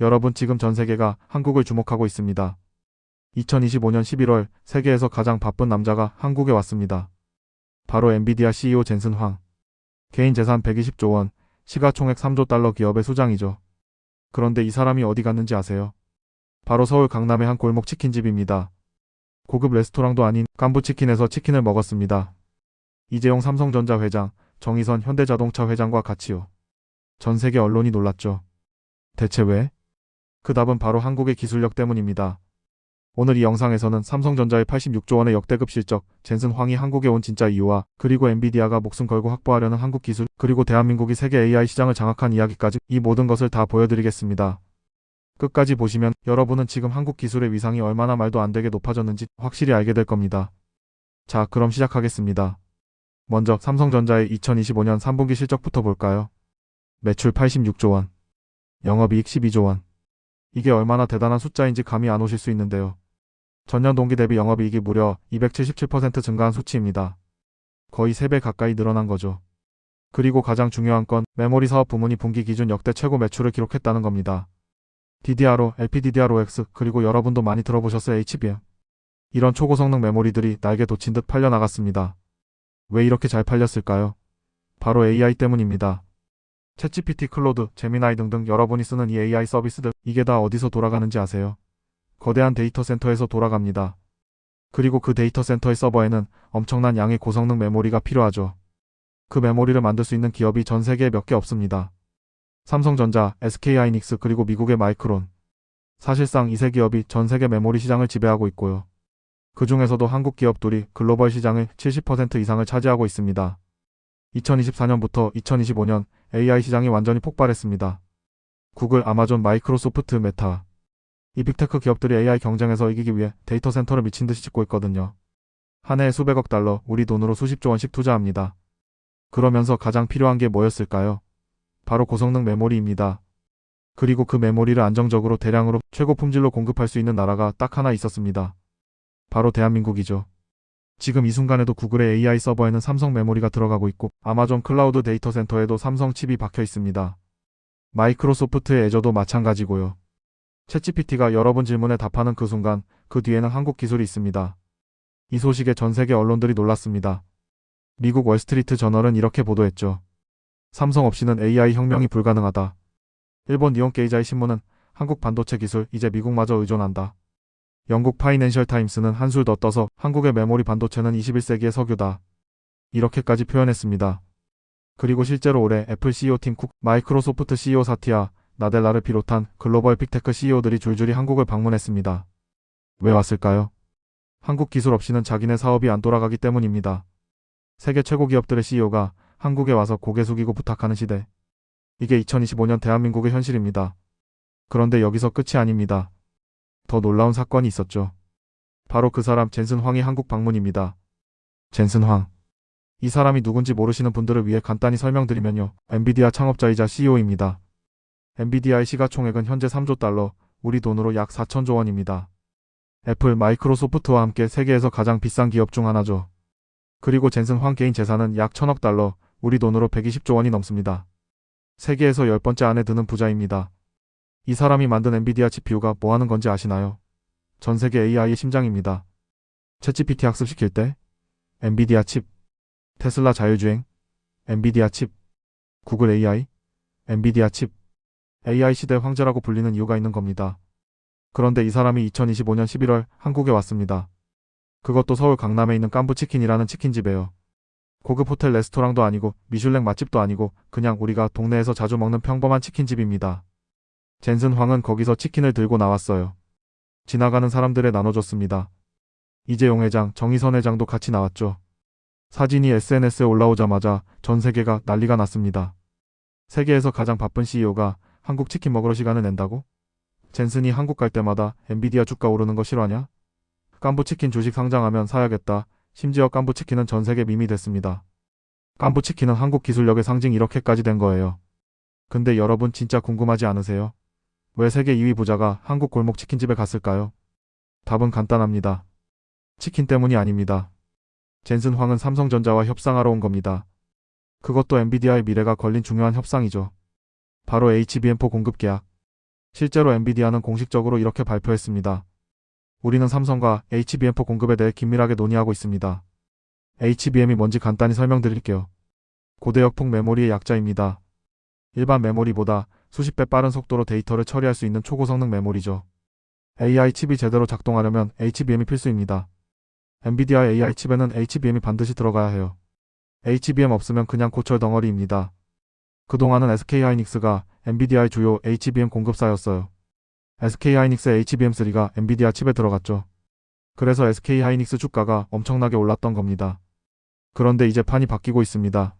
여러분 지금 전 세계가 한국을 주목하고 있습니다. 2025년 11월 세계에서 가장 바쁜 남자가 한국에 왔습니다. 바로 엔비디아 CEO 젠슨 황. 개인 재산 120조 원, 시가총액 3조 달러 기업의 수장이죠. 그런데 이 사람이 어디 갔는지 아세요? 바로 서울 강남의 한 골목 치킨집입니다. 고급 레스토랑도 아닌 깐부치킨에서 치킨을 먹었습니다. 이재용 삼성전자 회장, 정의선 현대자동차 회장과 같이요. 전 세계 언론이 놀랐죠. 대체 왜? 그 답은 바로 한국의 기술력 때문입니다. 오늘 이 영상에서는 삼성전자의 86조 원의 역대급 실적, 젠슨 황이 한국에 온 진짜 이유와 그리고 엔비디아가 목숨 걸고 확보하려는 한국 기술, 그리고 대한민국이 세계 AI 시장을 장악한 이야기까지 이 모든 것을 다 보여드리겠습니다. 끝까지 보시면 여러분은 지금 한국 기술의 위상이 얼마나 말도 안 되게 높아졌는지 확실히 알게 될 겁니다. 자, 그럼 시작하겠습니다. 먼저 삼성전자의 2025년 3분기 실적부터 볼까요? 매출 86조 원, 영업이익 12조 원. 이게 얼마나 대단한 숫자인지 감이 안 오실 수 있는데요. 전년 동기 대비 영업이익이 무려 277% 증가한 수치입니다. 거의 3배 가까이 늘어난 거죠. 그리고 가장 중요한 건 메모리 사업 부문이 분기 기준 역대 최고 매출을 기록했다는 겁니다. DDR5, LPDDR5X, 그리고 여러분도 많이 들어보셨을 HBM. 이런 초고성능 메모리들이 날개 돋친 듯 팔려나갔습니다. 왜 이렇게 잘 팔렸을까요? 바로 AI 때문입니다. 챗GPT, 클로드, 제미나이 등등 여러분이 쓰는 이 AI 서비스들, 이게 다 어디서 돌아가는지 아세요? 거대한 데이터 센터에서 돌아갑니다. 그리고 그 데이터 센터의 서버에는 엄청난 양의 고성능 메모리가 필요하죠. 그 메모리를 만들 수 있는 기업이 전 세계에 몇 개 없습니다. 삼성전자, SK하이닉스, 그리고 미국의 마이크론. 사실상 이 세 기업이 전 세계 메모리 시장을 지배하고 있고요. 그 중에서도 한국 기업들이 글로벌 시장의 70% 이상을 차지하고 있습니다. 2024년부터 2025년 AI 시장이 완전히 폭발했습니다. 구글, 아마존, 마이크로소프트, 메타. 이 빅테크 기업들이 AI 경쟁에서 이기기 위해 데이터 센터를 미친 듯이 짓고 있거든요. 한 해에 수백억 달러, 우리 돈으로 수십조 원씩 투자합니다. 그러면서 가장 필요한 게 뭐였을까요? 바로 고성능 메모리입니다. 그리고 그 메모리를 안정적으로 대량으로 최고 품질로 공급할 수 있는 나라가 딱 하나 있었습니다. 바로 대한민국이죠. 지금 이 순간에도 구글의 AI 서버에는 삼성 메모리가 들어가고 있고 아마존 클라우드 데이터 센터에도 삼성 칩이 박혀 있습니다. 마이크로소프트의 애저도 마찬가지고요. 챗GPT가 여러분 질문에 답하는 그 순간 그 뒤에는 한국 기술이 있습니다. 이 소식에 전 세계 언론들이 놀랐습니다. 미국 월스트리트 저널은 이렇게 보도했죠. 삼성 없이는 AI 혁명이 불가능하다. 일본 니혼 게이자이 신문은 한국 반도체 기술 이제 미국마저 의존한다. 영국 파이낸셜 타임스는 한술 더 떠서 한국의 메모리 반도체는 21세기의 석유다. 이렇게까지 표현했습니다. 그리고 실제로 올해 애플 CEO 팀 쿡, 마이크로소프트 CEO 사티아, 나델라를 비롯한 글로벌 빅테크 CEO들이 줄줄이 한국을 방문했습니다. 왜 왔을까요? 한국 기술 없이는 자기네 사업이 안 돌아가기 때문입니다. 세계 최고 기업들의 CEO가 한국에 와서 고개 숙이고 부탁하는 시대. 이게 2025년 대한민국의 현실입니다. 그런데 여기서 끝이 아닙니다. 더 놀라운 사건이 있었죠. 바로 그 사람 젠슨 황이 한국 방문입니다. 젠슨 황. 이 사람이 누군지 모르시는 분들을 위해 간단히 설명드리면요. 엔비디아 창업자이자 CEO입니다. 엔비디아의 시가총액은 현재 3조 달러, 우리 돈으로 약 4천조 원입니다. 애플, 마이크로소프트와 함께 세계에서 가장 비싼 기업 중 하나죠. 그리고 젠슨 황 개인 재산은 약 1000억 달러, 우리 돈으로 120조 원이 넘습니다. 세계에서 10번째 안에 드는 부자입니다. 이 사람이 만든 엔비디아 GPU가 뭐 하는 건지 아시나요? 전 세계 AI의 심장입니다. 챗GPT 학습시킬 때 엔비디아 칩, 테슬라 자율주행, 엔비디아 칩, 구글 AI, 엔비디아 칩. AI 시대 황제라고 불리는 이유가 있는 겁니다. 그런데 이 사람이 2025년 11월 한국에 왔습니다. 그것도 서울 강남에 있는 깐부치킨이라는 치킨집에요. 고급 호텔 레스토랑도 아니고 미슐랭 맛집도 아니고 그냥 우리가 동네에서 자주 먹는 평범한 치킨집입니다. 젠슨 황은 거기서 치킨을 들고 나왔어요. 지나가는 사람들에 나눠줬습니다. 이재용 회장, 정의선 회장도 같이 나왔죠. 사진이 SNS에 올라오자마자 전 세계가 난리가 났습니다. 세계에서 가장 바쁜 CEO가 한국 치킨 먹으러 시간을 낸다고? 젠슨이 한국 갈 때마다 엔비디아 주가 오르는 거 싫어하냐? 깐부치킨 주식 상장하면 사야겠다. 심지어 깐부치킨은 전 세계 밈이 됐습니다. 깐부치킨은 한국 기술력의 상징 이렇게까지 된 거예요. 근데 여러분 진짜 궁금하지 않으세요? 왜 세계 2위 부자가 한국 골목 치킨집에 갔을까요? 답은 간단합니다. 치킨 때문이 아닙니다. 젠슨 황은 삼성전자와 협상하러 온 겁니다. 그것도 엔비디아의 미래가 걸린 중요한 협상이죠. 바로 HBM4 공급 계약. 실제로 엔비디아는 공식적으로 이렇게 발표했습니다. 우리는 삼성과 HBM4 공급에 대해 긴밀하게 논의하고 있습니다. HBM이 뭔지 간단히 설명드릴게요. 고대역폭 메모리의 약자입니다. 일반 메모리보다 수십 배 빠른 속도로 데이터를 처리할 수 있는 초고성능 메모리죠. AI 칩이 제대로 작동하려면 HBM이 필수입니다. 엔비디아의 AI 칩에는 HBM이 반드시 들어가야 해요. HBM 없으면 그냥 고철 덩어리입니다. 그동안은 SK하이닉스가 엔비디아의 주요 HBM 공급사였어요. SK하이닉스의 HBM3가 엔비디아 칩에 들어갔죠. 그래서 SK하이닉스 주가가 엄청나게 올랐던 겁니다. 그런데 이제 판이 바뀌고 있습니다.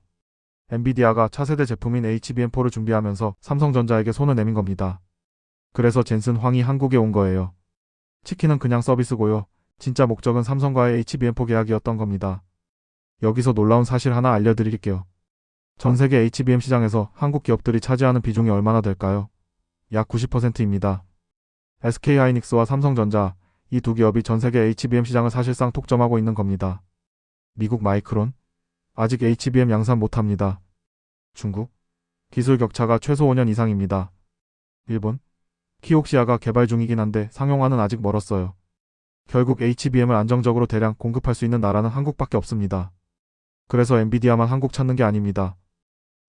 엔비디아가 차세대 제품인 HBM4를 준비하면서 삼성전자에게 손을 내민 겁니다. 그래서 젠슨 황이 한국에 온 거예요. 치킨은 그냥 서비스고요. 진짜 목적은 삼성과의 HBM4 계약이었던 겁니다. 여기서 놀라운 사실 하나 알려드릴게요. 전 세계 HBM 시장에서 한국 기업들이 차지하는 비중이 얼마나 될까요? 약 90%입니다. SK하이닉스와 삼성전자, 이 두 기업이 전 세계 HBM 시장을 사실상 독점하고 있는 겁니다. 미국 마이크론? 아직 HBM 양산 못합니다. 중국? 기술 격차가 최소 5년 이상입니다. 일본? 키옥시아가 개발 중이긴 한데 상용화는 아직 멀었어요. 결국 HBM을 안정적으로 대량 공급할 수 있는 나라는 한국밖에 없습니다. 그래서 엔비디아만 한국 찾는 게 아닙니다.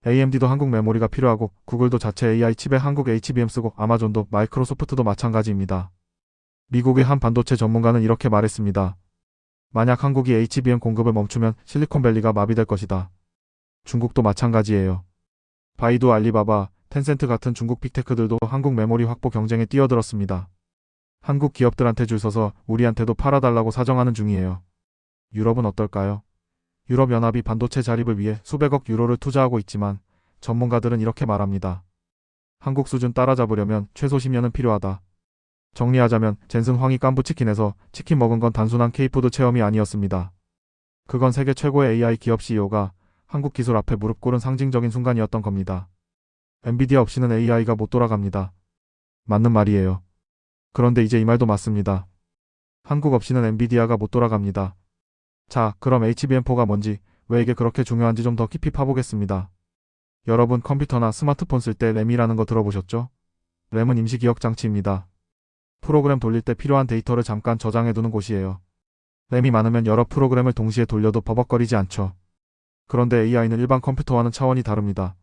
AMD도 한국 메모리가 필요하고 구글도 자체 AI 칩에 한국 HBM 쓰고 아마존도 마이크로소프트도 마찬가지입니다. 미국의 한 반도체 전문가는 이렇게 말했습니다. 만약 한국이 HBM 공급을 멈추면 실리콘밸리가 마비될 것이다. 중국도 마찬가지예요. 바이두, 알리바바, 텐센트 같은 중국 빅테크들도 한국 메모리 확보 경쟁에 뛰어들었습니다. 한국 기업들한테 줄 서서 우리한테도 팔아달라고 사정하는 중이에요. 유럽은 어떨까요? 유럽연합이 반도체 자립을 위해 수백억 유로를 투자하고 있지만 전문가들은 이렇게 말합니다. 한국 수준 따라잡으려면 최소 10년은 필요하다. 정리하자면 젠슨 황이 깐부치킨에서 치킨 먹은 건 단순한 K푸드 체험이 아니었습니다. 그건 세계 최고의 AI 기업 CEO가 한국 기술 앞에 무릎 꿇은 상징적인 순간이었던 겁니다. 엔비디아 없이는 AI가 못 돌아갑니다. 맞는 말이에요. 그런데 이제 이 말도 맞습니다. 한국 없이는 엔비디아가 못 돌아갑니다. 자, 그럼 HBM4가 뭔지, 왜 이게 그렇게 중요한지 좀 더 깊이 파보겠습니다. 여러분 컴퓨터나 스마트폰 쓸 때 램이라는 거 들어보셨죠? 램은 임시 기억 장치입니다. 프로그램 돌릴 때 필요한 데이터를 잠깐 저장해두는 곳이에요. 램이 많으면 여러 프로그램을 동시에 돌려도 버벅거리지 않죠. 그런데 AI는 일반 컴퓨터와는 차원이 다릅니다.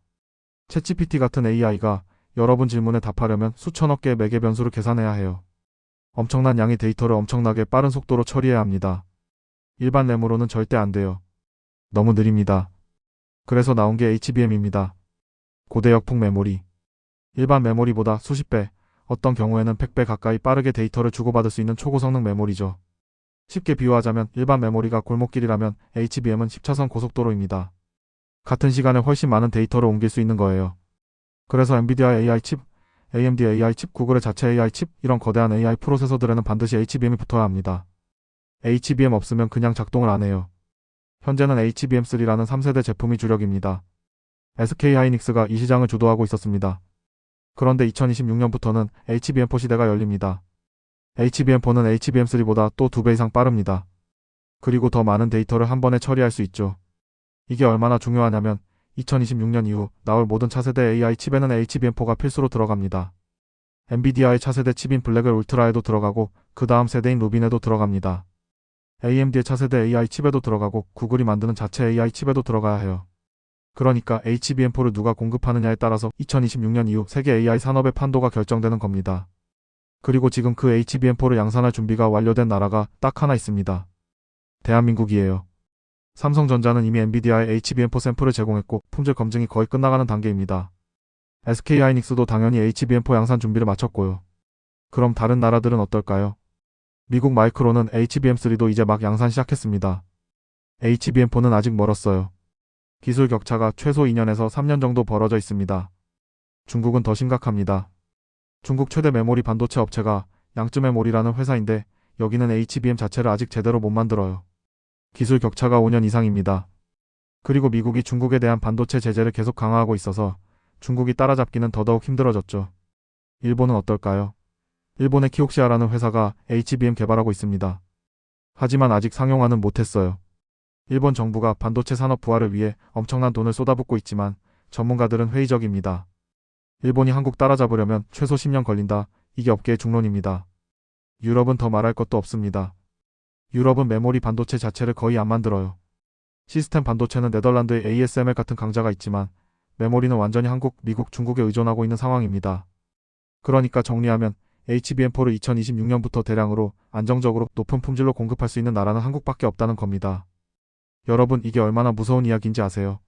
챗GPT 같은 AI가 여러분 질문에 답하려면 수천억 개의 매개 변수를 계산해야 해요. 엄청난 양의 데이터를 엄청나게 빠른 속도로 처리해야 합니다. 일반 램으로는 절대 안 돼요. 너무 느립니다. 그래서 나온 게 HBM입니다. 고대역폭 메모리. 일반 메모리보다 수십 배, 어떤 경우에는 100배 가까이 빠르게 데이터를 주고받을 수 있는 초고성능 메모리죠. 쉽게 비유하자면 일반 메모리가 골목길이라면 HBM은 10차선 고속도로입니다. 같은 시간에 훨씬 많은 데이터를 옮길 수 있는 거예요. 그래서 엔비디아의 AI 칩, AMD AI 칩, 구글의 자체 AI 칩, 이런 거대한 AI 프로세서들에는 반드시 HBM이 붙어야 합니다. HBM 없으면 그냥 작동을 안 해요. 현재는 HBM3라는 3세대 제품이 주력입니다. SK하이닉스가 이 시장을 주도하고 있었습니다. 그런데 2026년부터는 HBM4 시대가 열립니다. HBM4는 HBM3보다 또 2배 이상 빠릅니다. 그리고 더 많은 데이터를 한 번에 처리할 수 있죠. 이게 얼마나 중요하냐면 2026년 이후 나올 모든 차세대 AI 칩에는 HBM4가 필수로 들어갑니다. 엔비디아의 차세대 칩인 블랙웰 울트라에도 들어가고 그 다음 세대인 루빈에도 들어갑니다. AMD의 차세대 AI 칩에도 들어가고 구글이 만드는 자체 AI 칩에도 들어가야 해요. 그러니까 HBM4를 누가 공급하느냐에 따라서 2026년 이후 세계 AI 산업의 판도가 결정되는 겁니다. 그리고 지금 그 HBM4를 양산할 준비가 완료된 나라가 딱 하나 있습니다. 대한민국이에요. 삼성전자는 이미 엔비디아의 HBM4 샘플을 제공했고 품질 검증이 거의 끝나가는 단계입니다. SK하이닉스도 당연히 HBM4 양산 준비를 마쳤고요. 그럼 다른 나라들은 어떨까요? 미국 마이크론은 HBM3도 이제 막 양산 시작했습니다. HBM4는 아직 멀었어요. 기술 격차가 최소 2년에서 3년 정도 벌어져 있습니다. 중국은 더 심각합니다. 중국 최대 메모리 반도체 업체가 양쯔메모리라는 회사인데 여기는 HBM 자체를 아직 제대로 못 만들어요. 기술 격차가 5년 이상입니다. 그리고 미국이 중국에 대한 반도체 제재를 계속 강화하고 있어서 중국이 따라잡기는 더더욱 힘들어졌죠. 일본은 어떨까요? 일본의 키옥시아라는 회사가 HBM 개발하고 있습니다. 하지만 아직 상용화는 못했어요. 일본 정부가 반도체 산업 부활을 위해 엄청난 돈을 쏟아붓고 있지만 전문가들은 회의적입니다. 일본이 한국 따라잡으려면 최소 10년 걸린다. 이게 업계의 중론입니다. 유럽은 더 말할 것도 없습니다. 유럽은 메모리 반도체 자체를 거의 안 만들어요. 시스템 반도체는 네덜란드의 ASML 같은 강자가 있지만 메모리는 완전히 한국, 미국, 중국에 의존하고 있는 상황입니다. 그러니까 정리하면 HBM4를 2026년부터 대량으로 안정적으로 높은 품질로 공급할 수 있는 나라는 한국밖에 없다는 겁니다. 여러분, 이게 얼마나 무서운 이야기인지 아세요?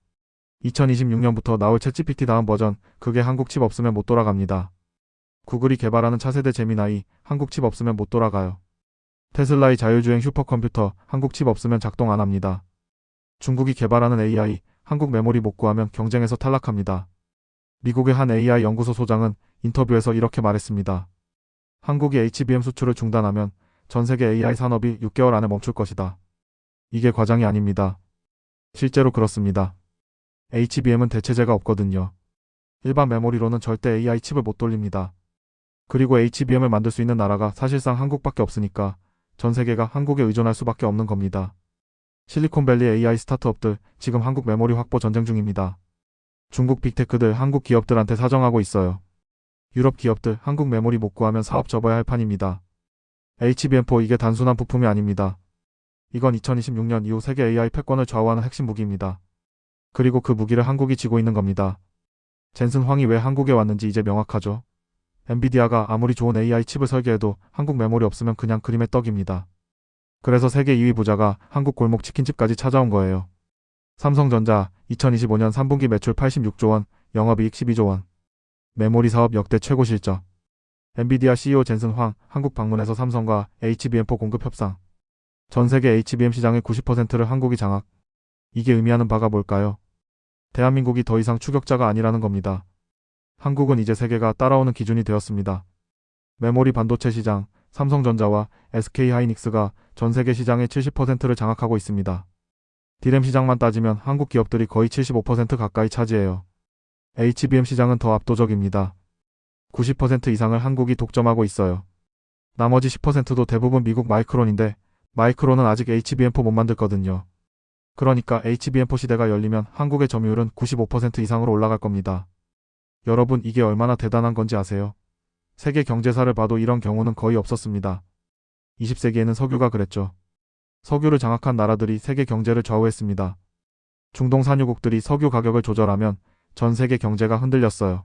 2026년부터 나올 챗GPT 다음 버전, 그게 한국 칩 없으면 못 돌아갑니다. 구글이 개발하는 차세대 제미나이, 한국 칩 없으면 못 돌아가요. 테슬라의 자율주행 슈퍼컴퓨터, 한국 칩 없으면 작동 안 합니다. 중국이 개발하는 AI, 한국 메모리 못 구하면 경쟁에서 탈락합니다. 미국의 한 AI 연구소 소장은 인터뷰에서 이렇게 말했습니다. 한국이 HBM 수출을 중단하면 전 세계 AI 산업이 6개월 안에 멈출 것이다. 이게 과장이 아닙니다. 실제로 그렇습니다. HBM은 대체제가 없거든요. 일반 메모리로는 절대 AI 칩을 못 돌립니다. 그리고 HBM을 만들 수 있는 나라가 사실상 한국밖에 없으니까 전 세계가 한국에 의존할 수밖에 없는 겁니다. 실리콘밸리 AI 스타트업들 지금 한국 메모리 확보 전쟁 중입니다. 중국 빅테크들 한국 기업들한테 사정하고 있어요. 유럽 기업들 한국 메모리 못 구하면 사업 접어야 할 판입니다. HBM4 이게 단순한 부품이 아닙니다. 이건 2026년 이후 세계 AI 패권을 좌우하는 핵심 무기입니다. 그리고 그 무기를 한국이 쥐고 있는 겁니다. 젠슨 황이 왜 한국에 왔는지 이제 명확하죠. 엔비디아가 아무리 좋은 AI 칩을 설계해도 한국 메모리 없으면 그냥 그림의 떡입니다. 그래서 세계 2위 부자가 한국 골목 치킨집까지 찾아온 거예요. 삼성전자 2025년 3분기 매출 86조 원, 영업이익 12조 원. 메모리 사업 역대 최고 실적. 엔비디아 CEO 젠슨 황 한국 방문해서 삼성과 HBM4 공급 협상. 전 세계 HBM 시장의 90%를 한국이 장악. 이게 의미하는 바가 뭘까요? 대한민국이 더 이상 추격자가 아니라는 겁니다. 한국은 이제 세계가 따라오는 기준이 되었습니다. 메모리 반도체 시장, 삼성전자와 SK하이닉스가 전 세계 시장의 70%를 장악하고 있습니다. 디램 시장만 따지면 한국 기업들이 거의 75% 가까이 차지해요. HBM 시장은 더 압도적입니다. 90% 이상을 한국이 독점하고 있어요. 나머지 10%도 대부분 미국 마이크론인데 마이크론은 아직 HBM4 못 만들거든요. 그러니까 HBM4 시대가 열리면 한국의 점유율은 95% 이상으로 올라갈 겁니다. 여러분, 이게 얼마나 대단한 건지 아세요? 세계 경제사를 봐도 이런 경우는 거의 없었습니다. 20세기에는 석유가 그랬죠. 석유를 장악한 나라들이 세계 경제를 좌우했습니다. 중동 산유국들이 석유 가격을 조절하면 전 세계 경제가 흔들렸어요.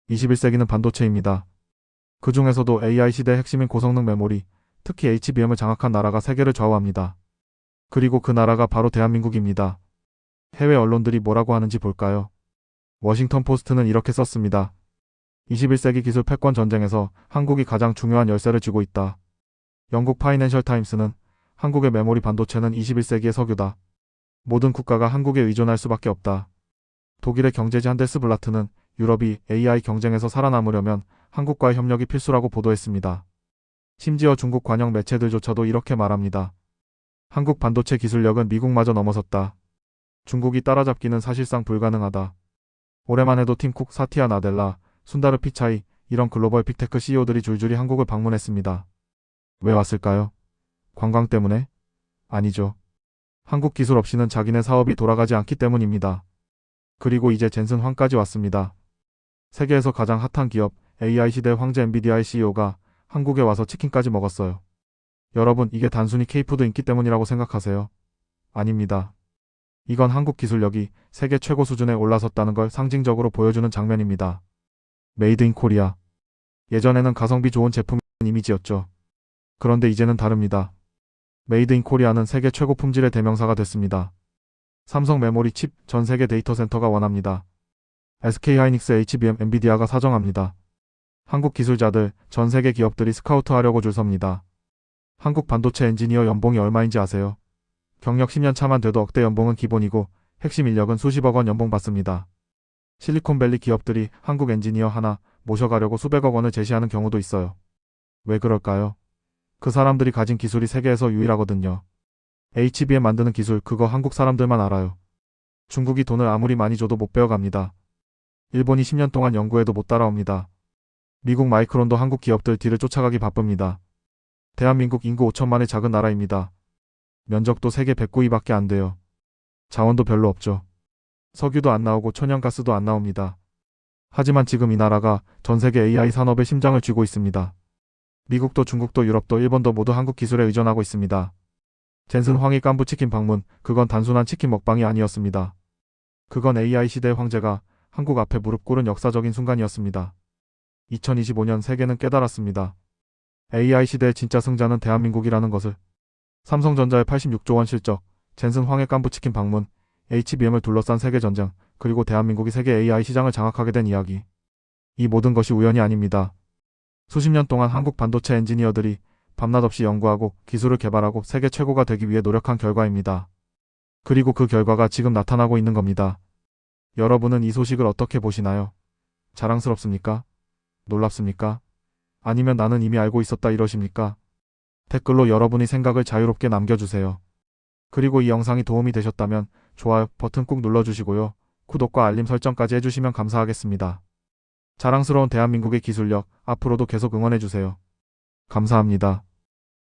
21세기는 반도체입니다. 그 중에서도 AI 시대의 핵심인 고성능 메모리, 특히 HBM을 장악한 나라가 세계를 좌우합니다. 그리고 그 나라가 바로 대한민국입니다. 해외 언론들이 뭐라고 하는지 볼까요? 워싱턴 포스트는 이렇게 썼습니다. 21세기 기술 패권 전쟁에서 한국이 가장 중요한 열쇠를 쥐고 있다. 영국 파이낸셜 타임스는 한국의 메모리 반도체는 21세기의 석유다. 모든 국가가 한국에 의존할 수밖에 없다. 독일의 경제지 한데스블라트는 유럽이 AI 경쟁에서 살아남으려면 한국과의 협력이 필수라고 보도했습니다. 심지어 중국 관영 매체들조차도 이렇게 말합니다. 한국 반도체 기술력은 미국마저 넘어섰다. 중국이 따라잡기는 사실상 불가능하다. 올해만 해도 팀쿡, 사티아 나델라, 순다르 피차이 이런 글로벌 빅테크 CEO들이 줄줄이 한국을 방문했습니다. 왜 왔을까요? 관광 때문에? 아니죠. 한국 기술 없이는 자기네 사업이 돌아가지 않기 때문입니다. 그리고 이제 젠슨 황까지 왔습니다. 세계에서 가장 핫한 기업 AI 시대 황제 엔비디아의 CEO가 한국에 와서 치킨까지 먹었어요. 여러분, 이게 단순히 K푸드 인기 때문이라고 생각하세요? 아닙니다. 이건 한국 기술력이 세계 최고 수준에 올라섰다는 걸 상징적으로 보여주는 장면입니다. 메이드 인 코리아. 예전에는 가성비 좋은 제품인 이미지였죠. 그런데 이제는 다릅니다. 메이드 인 코리아는 세계 최고 품질의 대명사가 됐습니다. 삼성 메모리 칩 전 세계 데이터 센터가 원합니다. SK하이닉스, HBM, 엔비디아가 사정합니다. 한국 기술자들, 전 세계 기업들이 스카우트하려고 줄 섭니다. 한국 반도체 엔지니어 연봉이 얼마인지 아세요? 경력 10년 차만 돼도 억대 연봉은 기본이고 핵심 인력은 수십억 원 연봉 받습니다. 실리콘밸리 기업들이 한국 엔지니어 하나 모셔가려고 수백억 원을 제시하는 경우도 있어요. 왜 그럴까요? 그 사람들이 가진 기술이 세계에서 유일하거든요. HBM 만드는 기술 그거 한국 사람들만 알아요. 중국이 돈을 아무리 많이 줘도 못 배워갑니다. 일본이 10년 동안 연구해도 못 따라옵니다. 미국 마이크론도 한국 기업들 뒤를 쫓아가기 바쁩니다. 대한민국 인구 5천만의 작은 나라입니다. 면적도 세계 109위밖에 안 돼요. 자원도 별로 없죠. 석유도 안 나오고 천연가스도 안 나옵니다. 하지만 지금 이 나라가 전 세계 AI 산업의 심장을 쥐고 있습니다. 미국도 중국도 유럽도 일본도 모두 한국 기술에 의존하고 있습니다. 젠슨 황이 깐부 치킨 방문, 그건 단순한 치킨 먹방이 아니었습니다. 그건 AI 시대의 황제가 한국 앞에 무릎 꿇은 역사적인 순간이었습니다. 2025년 세계는 깨달았습니다. AI 시대의 진짜 승자는 대한민국이라는 것을. 삼성전자의 86조 원 실적, 젠슨 황의 깐부 치킨 방문, HBM을 둘러싼 세계 전쟁, 그리고 대한민국이 세계 AI 시장을 장악하게 된 이야기. 이 모든 것이 우연이 아닙니다. 수십 년 동안 한국 반도체 엔지니어들이 밤낮 없이 연구하고 기술을 개발하고 세계 최고가 되기 위해 노력한 결과입니다. 그리고 그 결과가 지금 나타나고 있는 겁니다. 여러분은 이 소식을 어떻게 보시나요? 자랑스럽습니까? 놀랍습니까? 아니면 나는 이미 알고 있었다 이러십니까? 댓글로 여러분의 생각을 자유롭게 남겨주세요. 그리고 이 영상이 도움이 되셨다면 좋아요 버튼 꾹 눌러주시고요. 구독과 알림 설정까지 해주시면 감사하겠습니다. 자랑스러운 대한민국의 기술력, 앞으로도 계속 응원해주세요. 감사합니다.